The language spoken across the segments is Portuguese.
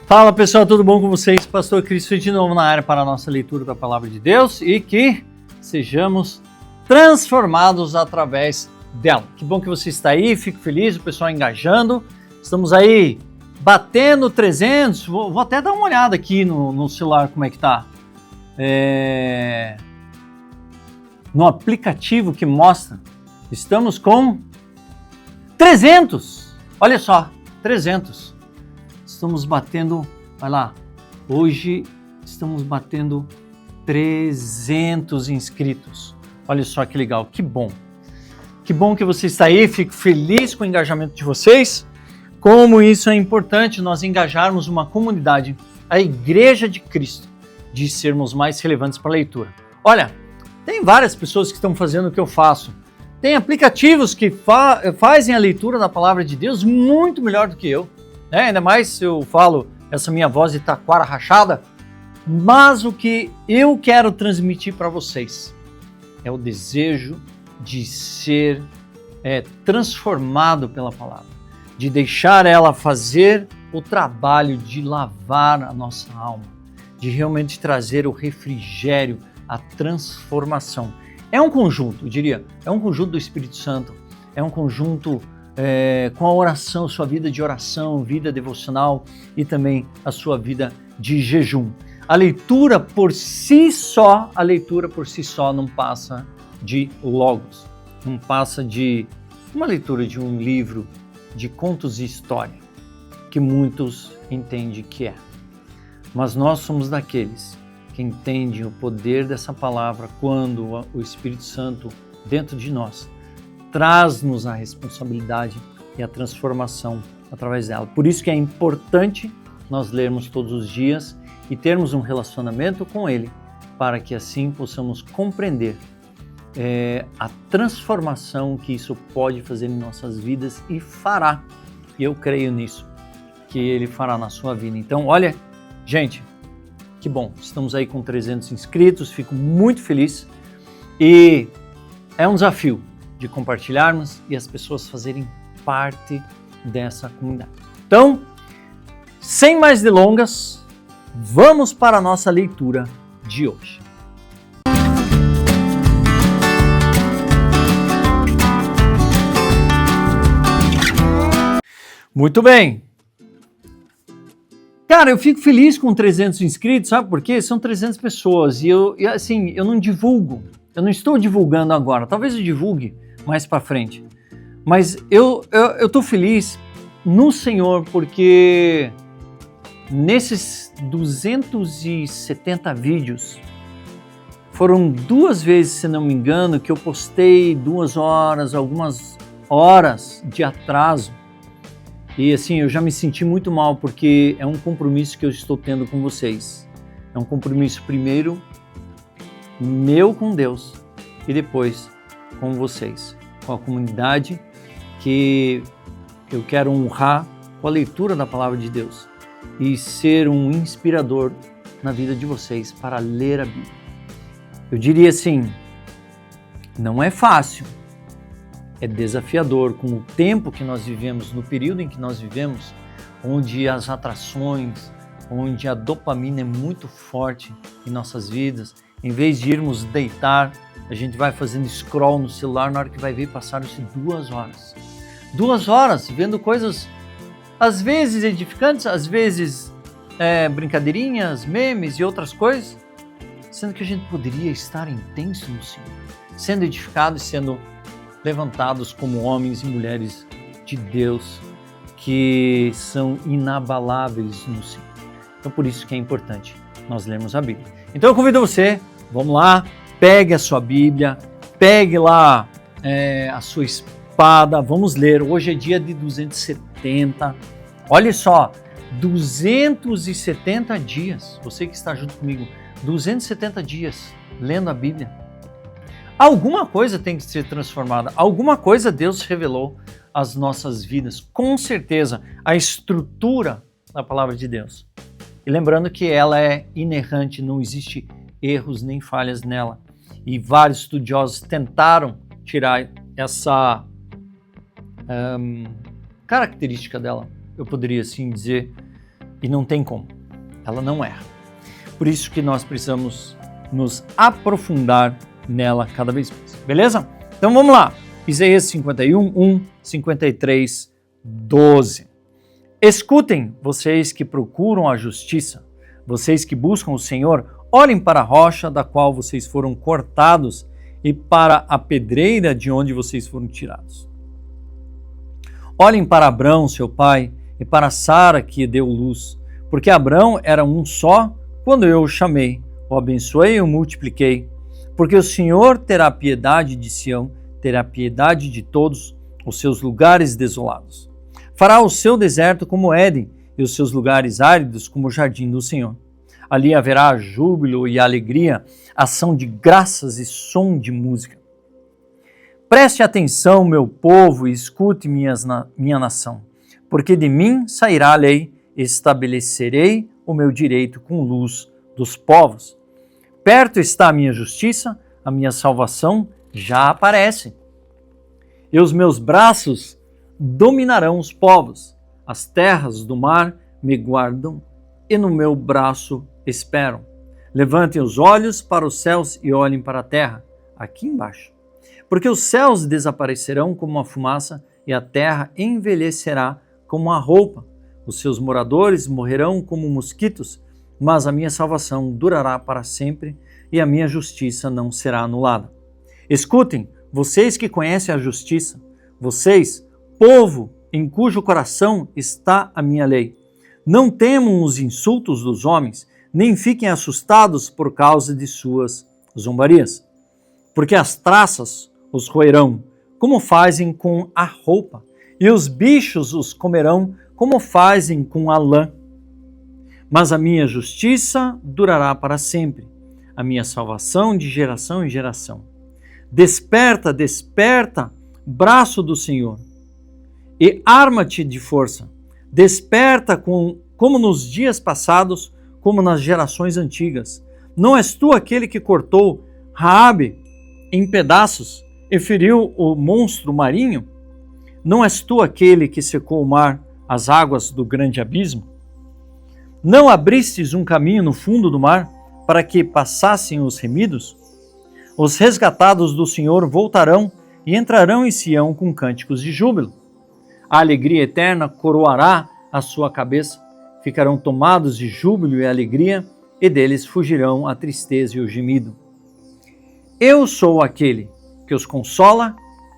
Fala pessoal, tudo bom com vocês? Pastor Cristo de novo na área para a nossa leitura da Palavra de Deus e que sejamos transformados através dela. Que bom que você está aí, fico feliz, o pessoal engajando. Estamos aí batendo 300, vou até dar uma olhada aqui no celular como é que tá. No aplicativo que mostra, estamos com 300, olha só, 300. Estamos batendo, vai lá, hoje estamos batendo 300 inscritos. Olha só que legal, que bom. Que bom que você está aí, fico feliz com o engajamento de vocês. Como isso é importante, nós engajarmos uma comunidade, a Igreja de Cristo, de sermos mais relevantes para a leitura. Olha, tem várias pessoas que estão fazendo o que eu faço. Tem aplicativos que fazem a leitura da Palavra de Deus muito melhor do que eu. Ainda mais se eu falo essa minha voz de taquara rachada, mas o que eu quero transmitir para vocês é o desejo de ser transformado pela palavra, de deixar ela fazer o trabalho de lavar a nossa alma, de realmente trazer o refrigério, a transformação. É um conjunto, eu diria, é um conjunto do Espírito Santo, é um conjunto com a oração, sua vida de oração, vida devocional e também a sua vida de jejum. A leitura por si só não passa de logos, não passa de uma leitura de um livro de contos e história, que muitos entendem que é. Mas nós somos daqueles que entendem o poder dessa palavra quando o Espírito Santo dentro de nós traz-nos a responsabilidade e a transformação através dela. Por isso que é importante nós lermos todos os dias e termos um relacionamento com Ele, para que assim possamos compreender a transformação que isso pode fazer em nossas vidas e fará. E eu creio nisso, que Ele fará na sua vida. Então, olha, gente, que bom, estamos aí com 300 inscritos, fico muito feliz e é um desafio de compartilharmos e as pessoas fazerem parte dessa comunidade. Então, sem mais delongas, vamos para a nossa leitura de hoje. Muito bem. Cara, eu fico feliz com 300 inscritos, sabe por quê? São 300 pessoas e eu não divulgo, eu não estou divulgando agora, talvez eu divulgue mais para frente. Mas eu estou feliz no Senhor porque nesses 270 vídeos foram 2 vezes, se não me engano, que eu postei 2 horas, algumas horas de atraso. E assim, eu já me senti muito mal porque é um compromisso que eu estou tendo com vocês. É um compromisso primeiro meu com Deus e depois com vocês, com a comunidade que eu quero honrar com a leitura da Palavra de Deus e ser um inspirador na vida de vocês para ler a Bíblia. Eu diria assim, não é fácil, é desafiador com o tempo que nós vivemos, no período em que nós vivemos, onde as atrações, onde a dopamina é muito forte em nossas vidas. Em vez de irmos deitar, a gente vai fazendo scroll no celular, na hora que vai ver, passaram-se 2 horas. 2 horas vendo coisas, às vezes edificantes, às vezes brincadeirinhas, memes e outras coisas, sendo que a gente poderia estar intenso no Senhor, sendo edificados e sendo levantados como homens e mulheres de Deus que são inabaláveis no Senhor. Então por isso que é importante nós lermos a Bíblia. Então eu convido você, vamos lá, pegue a sua Bíblia, pegue lá a sua espada, vamos ler. Hoje é dia de 270, olha só, 270 dias, você que está junto comigo, 270 dias lendo a Bíblia. Alguma coisa tem que ser transformada, alguma coisa Deus revelou às nossas vidas, com certeza, a estrutura da Palavra de Deus. E lembrando que ela é inerrante, não existe erros nem falhas nela. E vários estudiosos tentaram tirar essa característica dela, eu poderia assim dizer, E não tem como, ela não erra. Por isso que nós precisamos nos aprofundar nela cada vez mais, beleza? Então vamos lá, Isaías 51, 1, 53, 12. Escutem, vocês que procuram a justiça, vocês que buscam o Senhor, olhem para a rocha da qual vocês foram cortados e para a pedreira de onde vocês foram tirados. Olhem para Abrão, seu pai, e para Sara que deu luz, porque Abrão era um só quando eu o chamei, o abençoei e o multipliquei, porque o Senhor terá piedade de Sião, terá piedade de todos os seus lugares desolados. Fará o seu deserto como Éden e os seus lugares áridos como o jardim do Senhor. Ali haverá júbilo e alegria, ação de graças e som de música. Preste atenção, meu povo, e escute minha nação, porque de mim sairá a lei, estabelecerei o meu direito com luz dos povos. Perto está a minha justiça, a minha salvação já aparece. E os meus braços dominarão os povos, as terras do mar me guardam e no meu braço esperam. Levantem os olhos para os céus e olhem para a terra, aqui embaixo. Porque os céus desaparecerão como uma fumaça e a terra envelhecerá como uma roupa. Os seus moradores morrerão como mosquitos, mas a minha salvação durará para sempre e a minha justiça não será anulada. Escutem, vocês que conhecem a justiça, vocês, povo em cujo coração está a minha lei. Não temam os insultos dos homens, nem fiquem assustados por causa de suas zombarias. Porque as traças os roerão, como fazem com a roupa, e os bichos os comerão, como fazem com a lã. Mas a minha justiça durará para sempre, a minha salvação de geração em geração. Desperta, desperta, braço do Senhor, e arma-te de força. Desperta como nos dias passados, como nas gerações antigas. Não és tu aquele que cortou Raabe em pedaços e feriu o monstro marinho? Não és tu aquele que secou o mar, as águas do grande abismo? Não abristes um caminho no fundo do mar para que passassem os remidos? Os resgatados do Senhor voltarão e entrarão em Sião com cânticos de júbilo. A alegria eterna coroará a sua cabeça, ficarão tomados de júbilo e alegria, e deles fugirão a tristeza e o gemido. Eu sou aquele que os consola.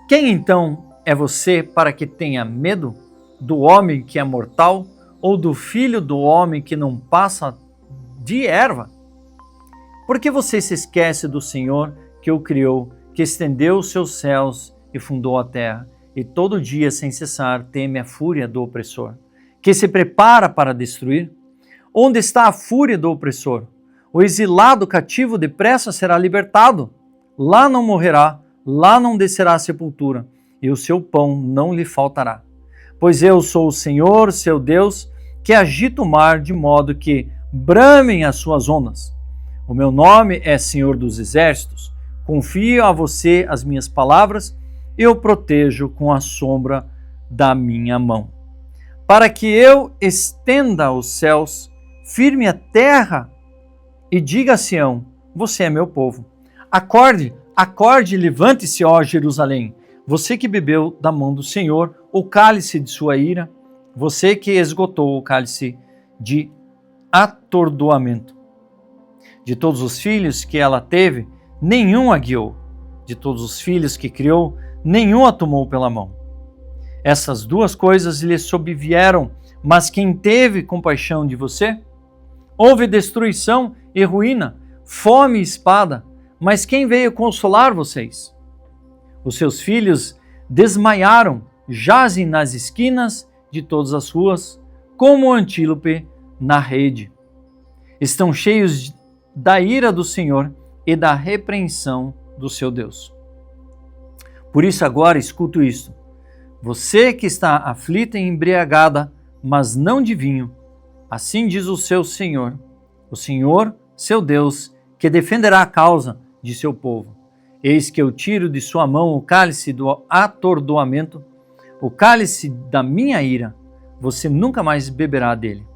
Quem então é você para que tenha medo do homem que é mortal ou do filho do homem que não passa de erva? Porque você se esquece do Senhor que o criou, que estendeu os seus céus e fundou a terra, e todo dia sem cessar teme a fúria do opressor, que se prepara para destruir? Onde está a fúria do opressor? O exilado cativo depressa será libertado. Lá não morrerá, lá não descerá à sepultura, e o seu pão não lhe faltará. Pois eu sou o Senhor, seu Deus, que agita o mar de modo que bramem as suas ondas. O meu nome é Senhor dos Exércitos. Confio a você as minhas palavras, eu protejo com a sombra da minha mão. Para que eu estenda os céus, firme a terra e diga a Sião, você é meu povo. Acorde, acorde, levante-se, ó Jerusalém, você que bebeu da mão do Senhor o cálice de sua ira, você que esgotou o cálice de atordoamento. De todos os filhos que ela teve, nenhum a guiou. De todos os filhos que criou, nenhum a tomou pela mão. Essas duas coisas lhe sobrevieram, mas quem teve compaixão de você? Houve destruição e ruína, fome e espada, mas quem veio consolar vocês? Os seus filhos desmaiaram, jazem nas esquinas de todas as ruas, como o antílope na rede. Estão cheios da ira do Senhor e da repreensão do seu Deus. Por isso agora escuto isto. Você que está aflita e embriagada, mas não de vinho, assim diz o Senhor, seu Deus, que defenderá a causa de seu povo. Eis que eu tiro de sua mão o cálice do atordoamento, o cálice da minha ira, você nunca mais beberá dele.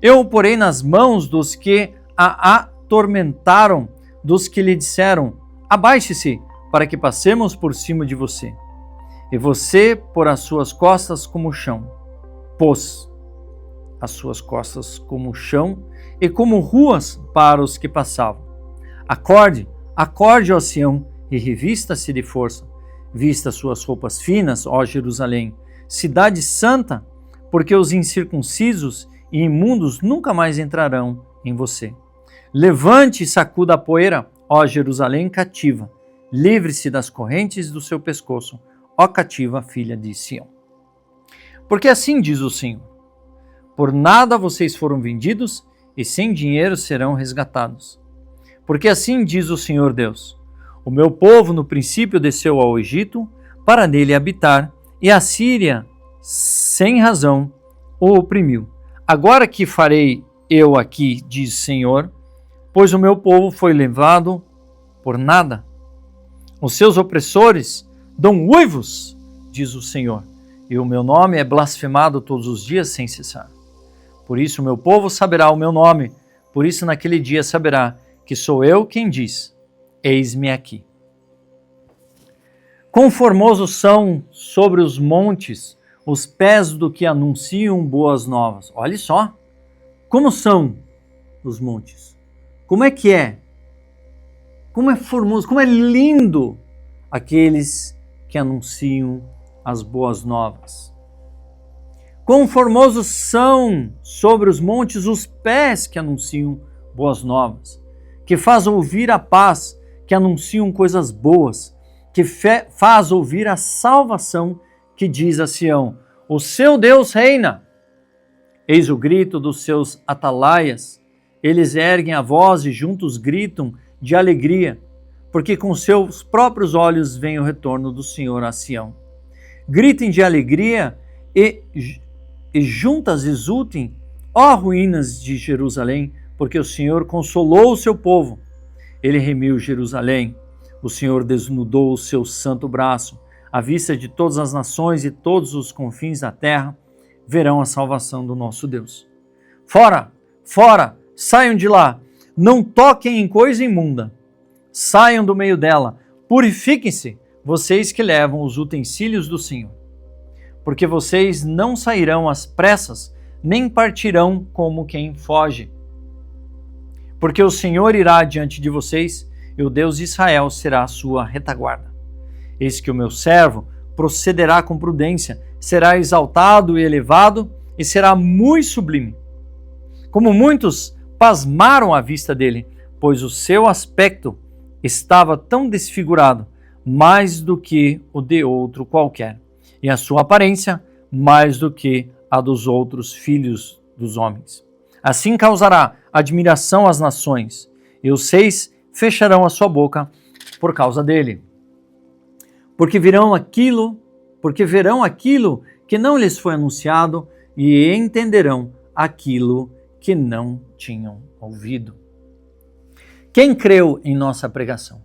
Eu o porei nas mãos dos que a atormentaram, dos que lhe disseram: abaixe-se, para que passemos por cima de você. E você, por as suas costas como o chão, pôs as suas costas como o chão e como ruas para os que passavam. Acorde, acorde, ó Sião, e revista-se de força. Vista suas roupas finas, ó Jerusalém, cidade santa, porque os incircuncisos e imundos nunca mais entrarão em você. Levante e sacuda a poeira, ó Jerusalém cativa. Livre-se das correntes do seu pescoço, ó cativa filha de Sião. Porque assim diz o Senhor: por nada vocês foram vendidos e sem dinheiro serão resgatados. Porque assim diz o Senhor Deus: o meu povo no princípio desceu ao Egito para nele habitar, e a Síria, sem razão, o oprimiu. Agora que farei eu aqui, diz o Senhor, pois o meu povo foi levado por nada. Os seus opressores dão uivos, diz o Senhor, e o meu nome é blasfemado todos os dias sem cessar. Por isso o meu povo saberá o meu nome, por isso naquele dia saberá que sou eu quem diz: eis-me aqui. Quão formosos são sobre os montes os pés do que anunciam boas novas. Olha só, como são os montes. Como é que é? Como é formoso, como é lindo aqueles que anunciam as boas novas. Quão formosos são sobre os montes os pés que anunciam boas novas, que faz ouvir a paz, que anunciam coisas boas, que faz ouvir a salvação, que diz a Sião: o seu Deus reina. Eis o grito dos seus atalaias, eles erguem a voz e juntos gritam de alegria, porque com seus próprios olhos vem o retorno do Senhor a Sião. Gritem de alegria e juntas exultem, ó ruínas de Jerusalém, porque o Senhor consolou o seu povo. Ele remiu Jerusalém, o Senhor desnudou o seu santo braço. À vista de todas as nações e todos os confins da terra, verão a salvação do nosso Deus. Fora, fora, saiam de lá, não toquem em coisa imunda. Saiam do meio dela, purifiquem-se, vocês que levam os utensílios do Senhor. Porque vocês não sairão às pressas, nem partirão como quem foge. Porque o Senhor irá diante de vocês, e o Deus de Israel será a sua retaguarda. Eis que o meu servo procederá com prudência, será exaltado e elevado, e será muito sublime. Como muitos pasmaram à vista dele, pois o seu aspecto estava tão desfigurado, mais do que o de outro qualquer, e a sua aparência mais do que a dos outros filhos dos homens. Assim causará admiração às nações, e os reis fecharão a sua boca por causa dele. Porque verão aquilo que não lhes foi anunciado, e entenderão aquilo que não tinham ouvido. Quem creu em nossa pregação?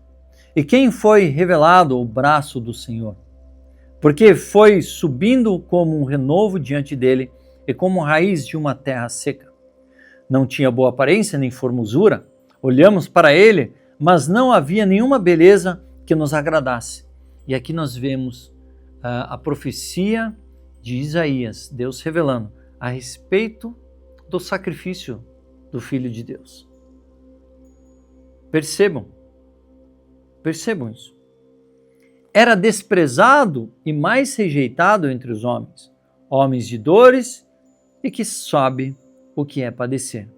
E quem foi revelado o braço do Senhor? Porque foi subindo como um renovo diante dele e como raiz de uma terra seca. Não tinha boa aparência nem formosura. Olhamos para ele, mas não havia nenhuma beleza que nos agradasse. E aqui nós vemos a profecia de Isaías, Deus revelando a respeito do sacrifício do Filho de Deus. Percebam isso. Era desprezado e mais rejeitado entre os homens, homens de dores e que sabe o que é padecer.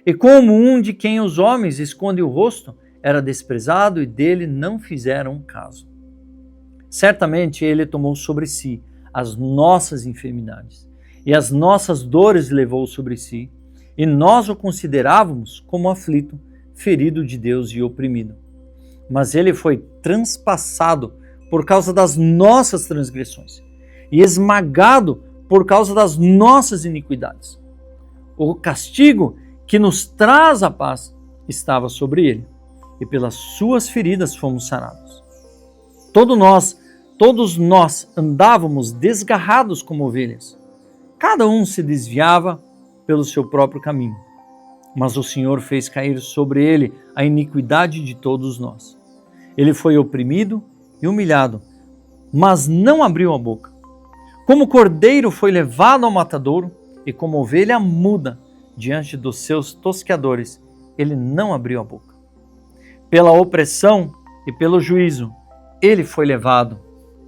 E como um de quem os homens escondem o rosto, era desprezado e dele não fizeram caso. Certamente ele tomou sobre si as nossas enfermidades e as nossas dores levou sobre si, e nós o considerávamos como aflito, ferido de Deus e oprimido. Mas ele foi transpassado por causa das nossas transgressões e esmagado por causa das nossas iniquidades. O castigo que nos traz a paz estava sobre ele, e pelas suas feridas fomos sarados. Todos nós andávamos desgarrados como ovelhas. Cada um se desviava pelo seu próprio caminho. Mas o Senhor fez cair sobre ele a iniquidade de todos nós. Ele foi oprimido e humilhado, mas não abriu a boca. Como cordeiro foi levado ao matadouro, e como ovelha muda diante dos seus tosqueadores, ele não abriu a boca. Pela opressão e pelo juízo, ele foi levado.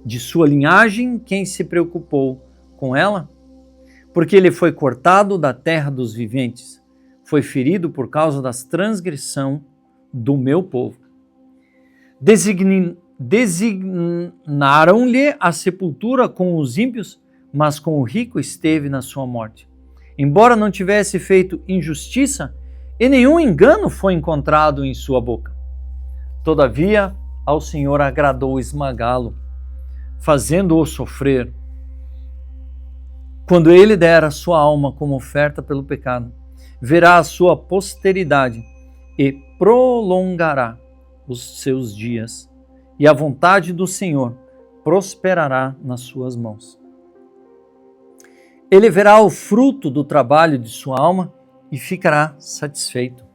De sua linhagem, quem se preocupou com ela? Porque ele foi cortado da terra dos viventes, foi ferido por causa das transgressão do meu povo. Designaram-lhe a sepultura com os ímpios, mas com o rico esteve na sua morte. Embora não tivesse feito injustiça, e nenhum engano foi encontrado em sua boca. Todavia, ao Senhor agradou esmagá-lo, fazendo-o sofrer. Quando ele der a sua alma como oferta pelo pecado, verá a sua posteridade e prolongará os seus dias, e a vontade do Senhor prosperará nas suas mãos. Ele verá o fruto do trabalho de sua alma e ficará satisfeito.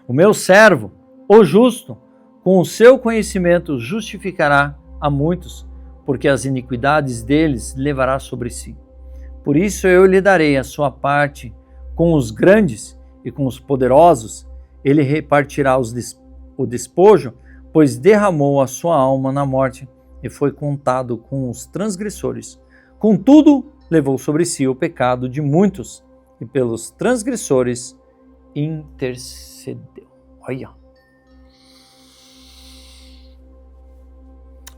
O meu servo, o justo, com o seu conhecimento justificará a muitos, porque as iniquidades deles levará sobre si. Por isso eu lhe darei a sua parte com os grandes e com os poderosos, ele repartirá o despojo, pois derramou a sua alma na morte e foi contado com os transgressores. Contudo, levou sobre si o pecado de muitos e pelos transgressores intercedeu. Olha.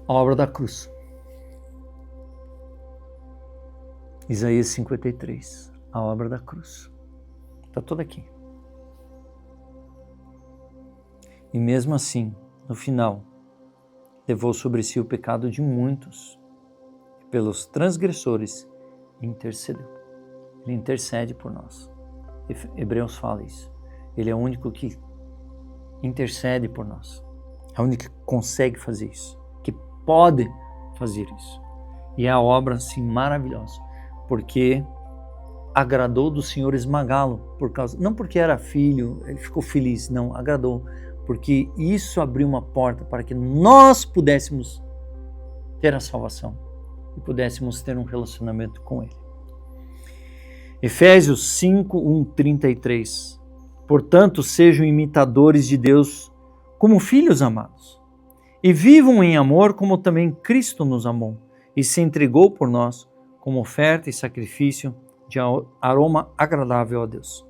A obra da cruz. Isaías 53. A obra da cruz. Está toda aqui. E mesmo assim, no final, levou sobre si o pecado de muitos e pelos transgressores intercedeu. Ele intercede por nós. Hebreus fala isso. Ele é o único que intercede por nós. É o único que consegue fazer isso. Que pode fazer isso. E é a obra assim maravilhosa. Porque agradou do Senhor esmagá-lo. Não porque era filho, ele ficou feliz. Não, agradou. Porque isso abriu uma porta para que nós pudéssemos ter a salvação. E pudéssemos ter um relacionamento com Ele. Efésios 5, 1, 33. Portanto, sejam imitadores de Deus como filhos amados, e vivam em amor como também Cristo nos amou, e se entregou por nós como oferta e sacrifício de aroma agradável a Deus.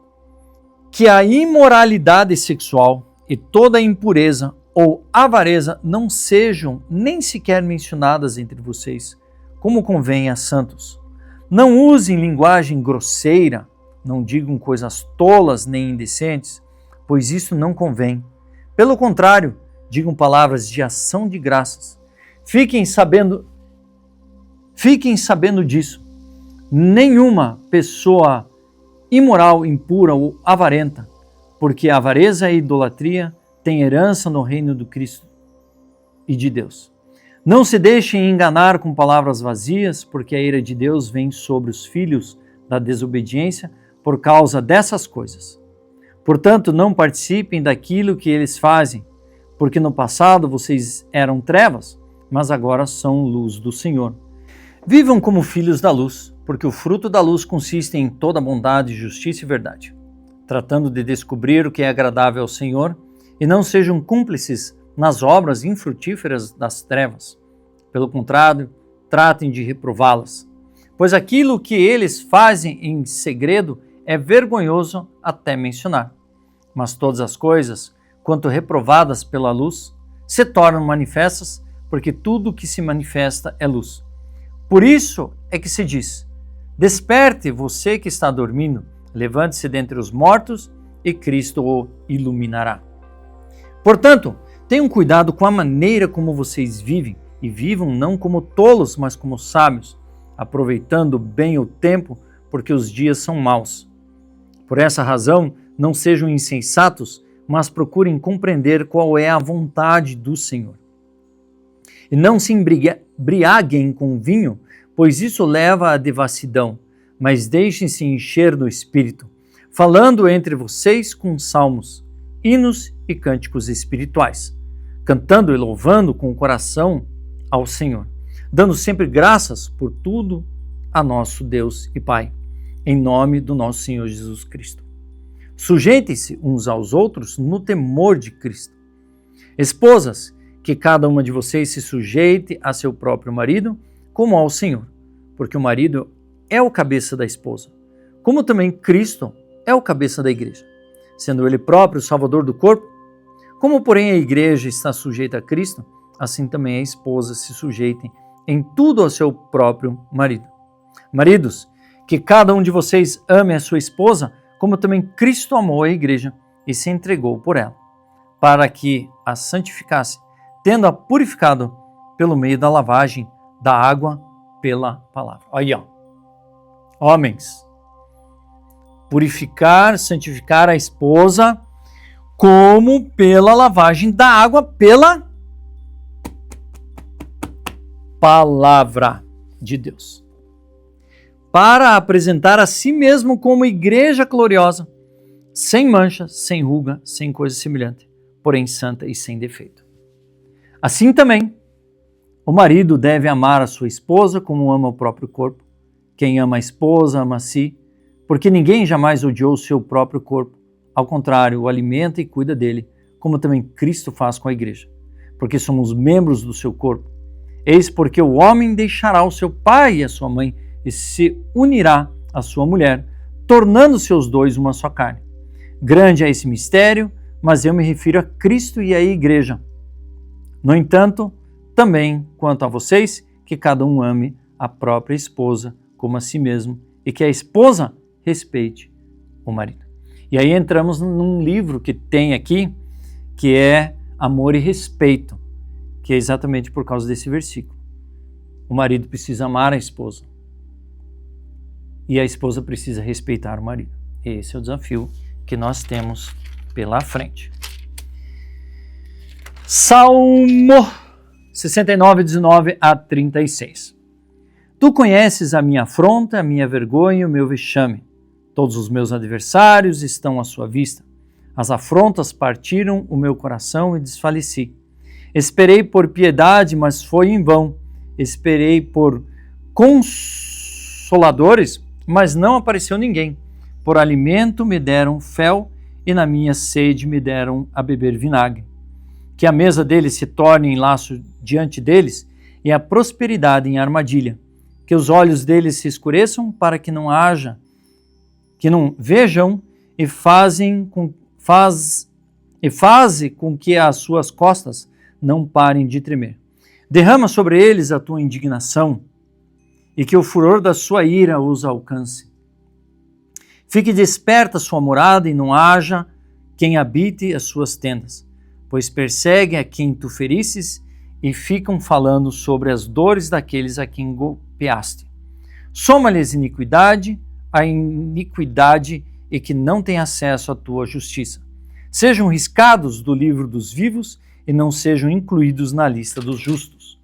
Que a imoralidade sexual e toda impureza ou avareza não sejam nem sequer mencionadas entre vocês, como convém a santos. Não usem linguagem grosseira, não digam coisas tolas nem indecentes, pois isso não convém. Pelo contrário, digam palavras de ação de graças. Fiquem sabendo disso. Nenhuma pessoa imoral, impura ou avarenta, porque a avareza e a idolatria têm herança no reino do Cristo e de Deus. Não se deixem enganar com palavras vazias, porque a ira de Deus vem sobre os filhos da desobediência por causa dessas coisas. Portanto, não participem daquilo que eles fazem, porque no passado vocês eram trevas, mas agora são luz do Senhor. Vivam como filhos da luz, porque o fruto da luz consiste em toda bondade, justiça e verdade, tratando de descobrir o que é agradável ao Senhor, e não sejam cúmplices nas obras infrutíferas das trevas. Pelo contrário, tratem de reprová-las, pois aquilo que eles fazem em segredo é vergonhoso até mencionar. Mas todas as coisas, quanto reprovadas pela luz, se tornam manifestas, porque tudo que se manifesta é luz. Por isso é que se diz: desperte você que está dormindo, levante-se dentre os mortos e Cristo o iluminará. Portanto, tenham cuidado com a maneira como vocês vivem, e vivam não como tolos, mas como sábios, aproveitando bem o tempo, porque os dias são maus. Por essa razão, não sejam insensatos, mas procurem compreender qual é a vontade do Senhor. E não se embriaguem com vinho, pois isso leva à devassidão, mas deixem-se encher no Espírito, falando entre vocês com salmos, hinos e cânticos espirituais, cantando e louvando com o coração ao Senhor, dando sempre graças por tudo a nosso Deus e Pai, em nome do nosso Senhor Jesus Cristo. Sujeitem-se uns aos outros no temor de Cristo. Esposas, que cada uma de vocês se sujeite a seu próprio marido, como ao Senhor, porque o marido é o cabeça da esposa, como também Cristo é o cabeça da igreja, sendo ele próprio o salvador do corpo. Como, porém, a igreja está sujeita a Cristo, assim também a esposa se sujeitem em tudo ao seu próprio marido. Maridos, que cada um de vocês ame a sua esposa, como também Cristo amou a igreja e se entregou por ela, para que a santificasse, tendo-a purificado pelo meio da lavagem da água pela palavra. Aí, ó. Homens, purificar, santificar a esposa, como pela lavagem da água pela palavra de Deus, para apresentar a si mesmo como igreja gloriosa, sem mancha, sem ruga, sem coisa semelhante, porém santa e sem defeito. Assim também, o marido deve amar a sua esposa como ama o próprio corpo. Quem ama a esposa, ama a si, porque ninguém jamais odiou o seu próprio corpo. Ao contrário, o alimenta e cuida dele, como também Cristo faz com a igreja, porque somos membros do seu corpo. Eis porque o homem deixará o seu pai e a sua mãe e se unirá à sua mulher, tornando-se os dois uma só carne. Grande é esse mistério, mas eu me refiro a Cristo e à igreja. No entanto, também quanto a vocês, que cada um ame a própria esposa como a si mesmo, e que a esposa respeite o marido. E aí entramos num livro que tem aqui, que é Amor e Respeito, que é exatamente por causa desse versículo. O marido precisa amar a esposa e a esposa precisa respeitar o marido. Esse é o desafio que nós temos pela frente. Salmo 69, 19 a 36. Tu conheces a minha afronta, a minha vergonha e o meu vexame. Todos os meus adversários estão à sua vista. As afrontas partiram o meu coração e desfaleci. Esperei por piedade, mas foi em vão. Esperei por consoladores, mas não apareceu ninguém. Por alimento me deram fel e na minha sede me deram a beber vinagre. Que a mesa deles se torne em laço diante deles e a prosperidade em armadilha. Que os olhos deles se escureçam para que não vejam e faze com que as suas costas não parem de tremer. Derrama sobre eles a tua indignação e que o furor da sua ira os alcance. Fique desperta a sua morada e não haja quem habite as suas tendas, pois perseguem a quem tu ferisses e ficam falando sobre as dores daqueles a quem golpeaste. Soma-lhes a iniquidade e que não tem acesso à tua justiça. Sejam riscados do livro dos vivos e não sejam incluídos na lista dos justos.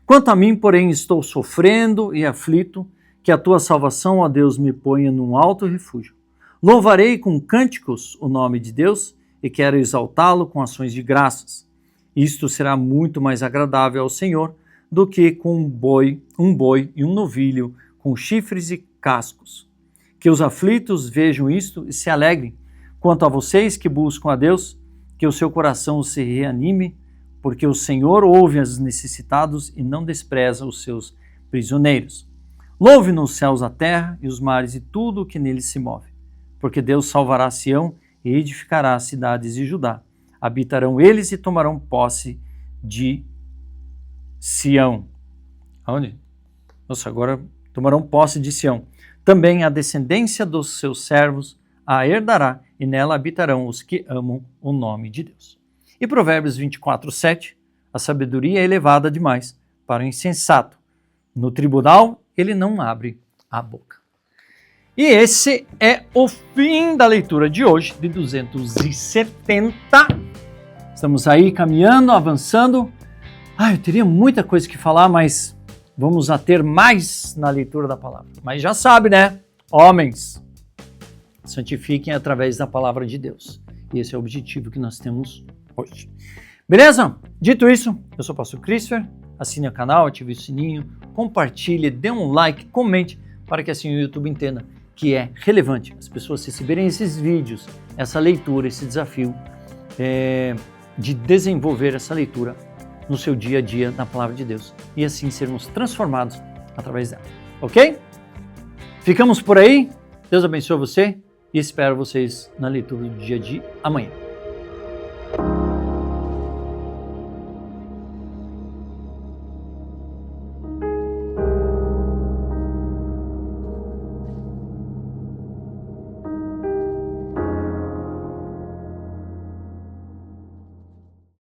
Quanto a mim, porém, estou sofrendo e aflito, que a tua salvação, ó Deus, me ponha num alto refúgio. Louvarei com cânticos o nome de Deus e quero exaltá-lo com ações de graças. Isto será muito mais agradável ao Senhor do que com um boi e um novilho, com chifres e cascos. Que os aflitos vejam isto e se alegrem. Quanto a vocês que buscam a Deus, que o seu coração se reanime, porque o Senhor ouve os necessitados e não despreza os seus prisioneiros. Louve nos céus a terra e os mares e tudo o que neles se move, porque Deus salvará Sião e edificará as cidades de Judá. Habitarão eles e tomarão posse de Sião. Aonde? Nossa, agora tomarão posse de Sião. Também a descendência dos seus servos a herdará, e nela habitarão os que amam o nome de Deus. E Provérbios 24, 7, a sabedoria é elevada demais para o insensato. No tribunal ele não abre a boca. E esse é o fim da leitura de hoje, de 270. Estamos aí caminhando, avançando. Eu teria muita coisa que falar, mas vamos a ter mais na leitura da palavra. Mas já sabe, né? Homens, santifiquem através da palavra de Deus. E esse é o objetivo que nós temos hoje. Beleza? Dito isso, eu sou o pastor Christopher. Assine o canal, ative o sininho, compartilhe, dê um like, comente, para que assim o YouTube entenda que é relevante as pessoas receberem esses vídeos, essa leitura, esse desafio de desenvolver essa leitura no seu dia a dia na palavra de Deus e assim sermos transformados através dela. Ok? Ficamos por aí. Deus abençoe você e espero vocês na leitura do dia de amanhã.